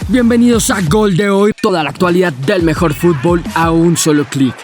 Bienvenidos a Gol de Hoy, toda la actualidad del mejor fútbol a un solo clic.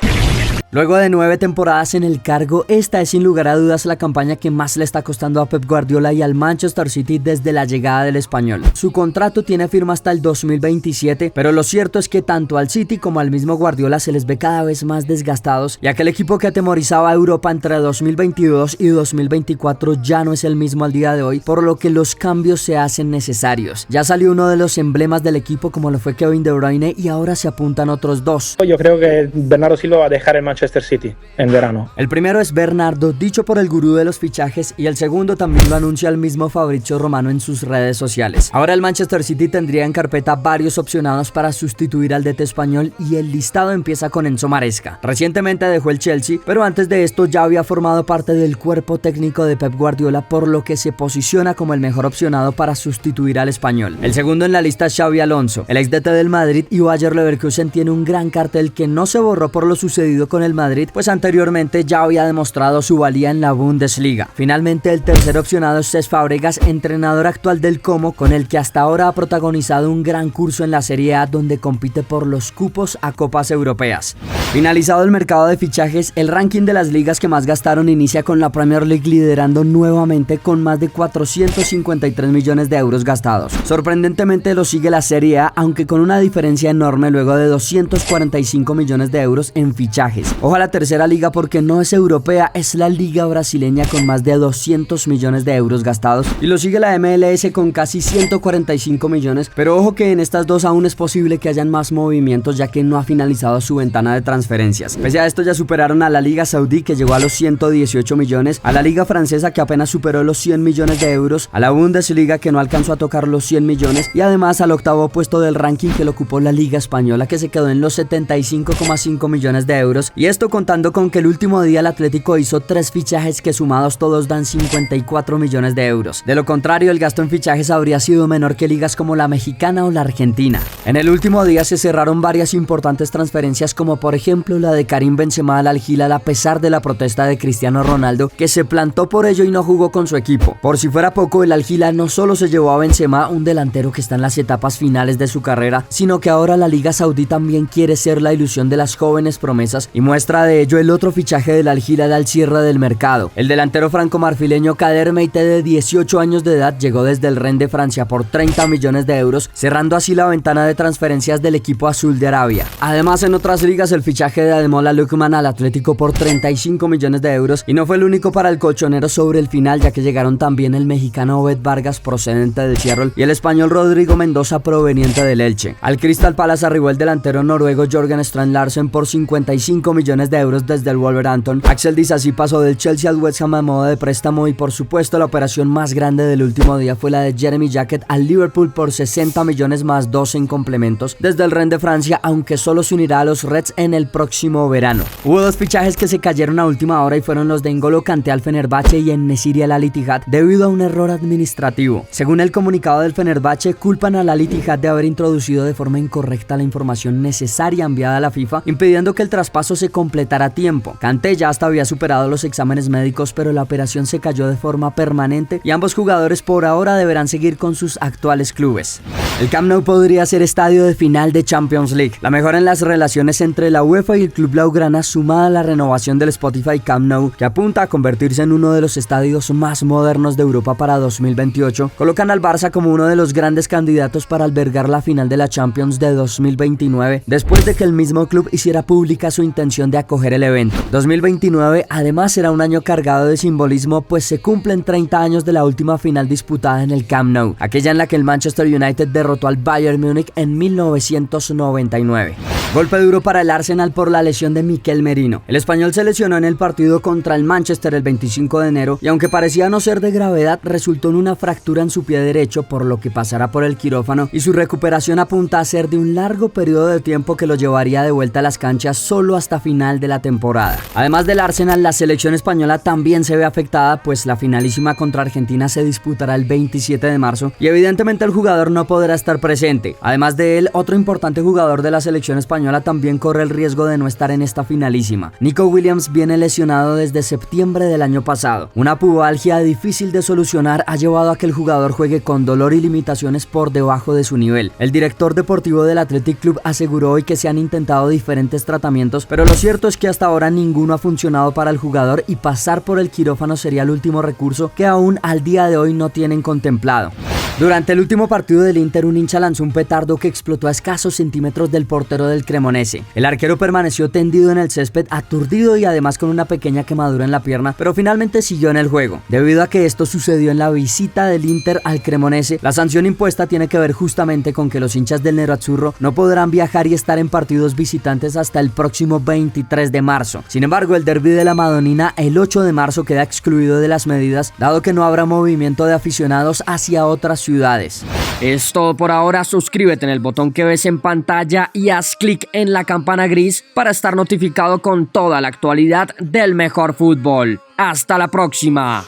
Luego de 9 temporadas en el cargo, esta es sin lugar a dudas la campaña que más le está costando a Pep Guardiola y al Manchester City desde la llegada del español. Su contrato tiene firma hasta el 2027, pero lo cierto es que tanto al City como al mismo Guardiola se les ve cada vez más desgastados, y aquel equipo que atemorizaba a Europa entre 2022 y 2024 ya no es el mismo al día de hoy, por lo que los cambios se hacen necesarios. Ya salió uno de los emblemas del equipo como lo fue Kevin De Bruyne y ahora se apuntan otros dos. Yo creo que Bernardo Silva va a dejar el Manchester City en verano. El primero es Bernardo, dicho por el gurú de los fichajes, y el segundo también lo anuncia el mismo Fabrizio Romano en sus redes sociales. Ahora el Manchester City tendría en carpeta varios opcionados para sustituir al DT español y el listado empieza con Enzo Maresca. Recientemente dejó el Chelsea, pero antes de esto ya había formado parte del cuerpo técnico de Pep Guardiola, por lo que se posiciona como el mejor opcionado para sustituir al español. El segundo en la lista es Xabi Alonso. El ex DT del Madrid y Bayer Leverkusen tiene un gran cartel que no se borró por lo sucedido con el Madrid, pues anteriormente ya había demostrado su valía en la Bundesliga. Finalmente el tercer opcionado es Cesc Fábregas, entrenador actual del Como, con el que hasta ahora ha protagonizado un gran curso en la Serie A donde compite por los cupos a copas europeas. Finalizado el mercado de fichajes, el ranking de las ligas que más gastaron inicia con la Premier League liderando nuevamente con más de 453 millones de euros gastados. Sorprendentemente lo sigue la Serie A, aunque con una diferencia enorme luego de 245 millones de euros en fichajes. Ojo a la tercera liga porque no es europea, es la liga brasileña con más de 200 millones de euros gastados, y lo sigue la MLS con casi 145 millones, pero ojo que en estas dos aún es posible que hayan más movimientos ya que no ha finalizado su ventana de transferencias. Pese a esto ya superaron a la liga saudí que llegó a los 118 millones, a la liga francesa que apenas superó los 100 millones de euros, a la Bundesliga que no alcanzó a tocar los 100 millones y además al octavo puesto del ranking que lo ocupó la liga española que se quedó en los 75,5 millones de euros, y esto contando con que el último día el Atlético hizo 3 fichajes que sumados todos dan 54 millones de euros. De lo contrario, el gasto en fichajes habría sido menor que ligas como la mexicana o la argentina. En el último día se cerraron varias importantes transferencias, como por ejemplo la de Karim Benzema al Al Hilal a pesar de la protesta de Cristiano Ronaldo, que se plantó por ello y no jugó con su equipo. Por si fuera poco, el Al Hilal no solo se llevó a Benzema, un delantero que está en las etapas finales de su carrera, sino que ahora la liga saudí también quiere ser la ilusión de las jóvenes promesas, y muestra de ello el otro fichaje del Al Hilal al cierre del mercado. El delantero franco-marfileño Kader Meite, de 18 años de edad, llegó desde el Rennes de Francia por 30 millones de euros, cerrando así la ventana de transferencias del equipo azul de Arabia. Además, en otras ligas, el fichaje de Ademola Lookman al Atlético por 35 millones de euros, y no fue el único para el colchonero sobre el final, ya que llegaron también el mexicano Obed Vargas procedente del Seattle y el español Rodrigo Mendoza proveniente del Elche. Al Crystal Palace arribó el delantero noruego Jørgen Strand Larsen por 55 millones de euros desde el Wolverhampton. Axel Disasi pasó del Chelsea al West Ham a modo de préstamo, y por supuesto la operación más grande del último día fue la de Jeremy Jacket al Liverpool por 60 millones más 12 en complementos desde el Rennes de Francia, aunque solo se unirá a los Reds en el próximo verano. Hubo dos fichajes que se cayeron a última hora y fueron los de N'Golo Kanté al Fenerbahce y En-Nesyri al Al Ittihad debido a un error administrativo. Según el comunicado del Fenerbahce, culpan al Al Ittihad de haber introducido de forma incorrecta la información necesaria enviada a la FIFA, impidiendo que el traspaso se completara a tiempo. Kanté ya hasta había superado los exámenes médicos, pero la operación se cayó de forma permanente y ambos jugadores por ahora deberán seguir con sus actuales clubes. El Camp Nou podría ser estadio de final de Champions League. La mejora en las relaciones entre la UEFA y el club blaugrana, sumada a la renovación del Spotify Camp Nou, que apunta a convertirse en uno de los estadios más modernos de Europa para 2028, colocan al Barça como uno de los grandes candidatos para albergar la final de la Champions de 2029, después de que el mismo club hiciera pública su intención de acoger el evento. 2029 además será un año cargado de simbolismo, pues se cumplen 30 años de la última final disputada en el Camp Nou, aquella en la que el Manchester United derrotó al Bayern Múnich en 1999. Golpe duro para el Arsenal por la lesión de Mikel Merino. El español se lesionó en el partido contra el Manchester el 25 de enero y aunque parecía no ser de gravedad, resultó en una fractura en su pie derecho, por lo que pasará por el quirófano y su recuperación apunta a ser de un largo periodo de tiempo que lo llevaría de vuelta a las canchas solo hasta final de la temporada. Además del Arsenal, la selección española también se ve afectada, pues la finalísima contra Argentina se disputará el 27 de marzo y evidentemente el jugador no podrá estar presente. Además de él, otro importante jugador de la selección española española también corre el riesgo de no estar en esta finalísima. Nico Williams viene lesionado desde septiembre del año pasado. Una pubalgia difícil de solucionar ha llevado a que el jugador juegue con dolor y limitaciones por debajo de su nivel. El director deportivo del Athletic Club aseguró hoy que se han intentado diferentes tratamientos, pero lo cierto es que hasta ahora ninguno ha funcionado para el jugador y pasar por el quirófano sería el último recurso que aún al día de hoy no tienen contemplado. Durante el último partido del Inter, un hincha lanzó un petardo que explotó a escasos centímetros del portero del Cremonese. El arquero permaneció tendido en el césped, aturdido y además con una pequeña quemadura en la pierna, pero finalmente siguió en el juego. Debido a que esto sucedió en la visita del Inter al Cremonese, la sanción impuesta tiene que ver justamente con que los hinchas del Nerazzurro no podrán viajar y estar en partidos visitantes hasta el próximo 23 de marzo. Sin embargo, el derbi de la Madonina el 8 de marzo queda excluido de las medidas, dado que no habrá movimiento de aficionados hacia otras ciudades. Es todo por ahora. Suscríbete en el botón que ves en pantalla y haz clic en la campana gris para estar notificado con toda la actualidad del mejor fútbol. Hasta la próxima.